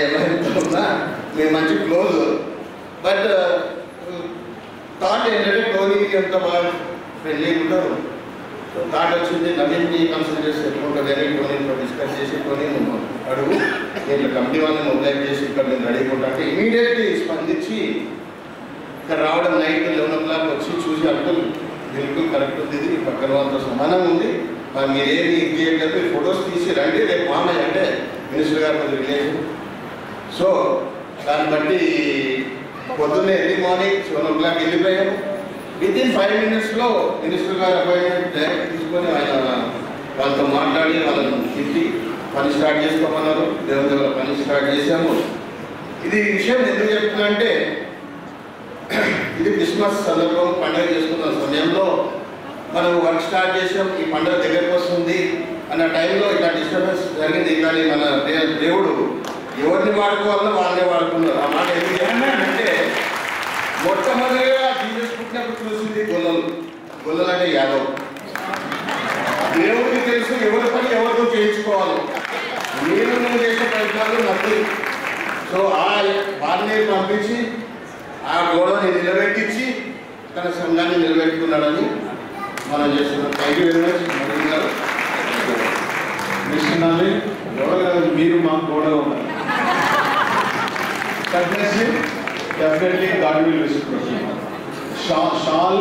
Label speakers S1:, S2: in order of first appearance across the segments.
S1: ఎవరైతే ఉన్నా మేము మంచి క్లోజ్. బట్ థాట్ ఏంటంటే టోనీకి ఎంత బాగా ఫ్రెండ్లీ ఉంటారు. థాట్ వచ్చింది నవీన్ని కన్సల్ట్ చేసి ఎట్లుంటుంది అని టోనీతో డిస్కస్ చేసి టోనీ అడుగు నేను కమిటీ వాళ్ళని మొబిలైజ్ చేసి ఇక్కడ నేను రెడీగా ఉంటా అంటే ఇమీడియట్లీ స్పందించి ఇక్కడ రావడం నైట్ 11 o'clock వచ్చి చూసి అంకుల్ బిల్కుల్ కరెక్ట్ ఉంది, ఇది పక్కన వాళ్ళతో సమానంగా ఉంది, మరి మీరేమి ఇది చేయట్లేదు, మీరు ఫొటోస్ తీసి రండి, రేపు మామయ్య అంటే మినిస్టర్ గారు కొంచెం రిలేషన్. సో దాన్ని బట్టి పొద్దున్నే ఎర్లీ మార్నింగ్ 7 o'clock వెళ్ళిపోయాము. వితిన్ 5 minutes మినిస్టర్ గారు అపాయింట్మెంట్ డైరెక్ట్ తీసుకొని ఆయన వాళ్ళతో మాట్లాడి వాళ్ళని తిట్టి పని స్టార్ట్ చేసుకోమన్నారు. దేవుల పని స్టార్ట్ చేశాము. ఇది విషయం ఎందుకు చెప్తున్నా అంటే ఇది క్రిస్మస్ సందర్భం పండుగ చేసుకున్న సమయంలో మనం వర్క్ స్టార్ట్ చేసాం, ఈ పండుగ దగ్గరకు వస్తుంది అన్న టైంలో ఇట్లా డిస్టర్బెన్స్ జరిగింది. కానీ మన దేవుడు ఎవరిని వాడుకోవాలో వాళ్ళనే వాడుకున్నారు. ఆ మాట ఎందుకు అంటే మొట్టమొదటిగా జీసస్ పుట్టినప్పుడు చూసింది గొల్లలు అంటే యాదవ్. దేవుడికి తెలుసు ఎవరి పని ఎవరితో చేయించుకోవాలి, నేను చేసే ప్రయత్నాలు నచ్చి. సో వాళ్ళని పంపించి ఆ గోడని నిలబెట్టించి తన సంఘాన్ని నిలబెట్టుకున్నాడని మనం చేస్తున్నాం. Thank you very much Modi గారు.
S2: మీరు మాకు గోడగా ఉన్నారు. Definitely God will restore. Shaul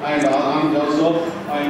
S2: and Joseph and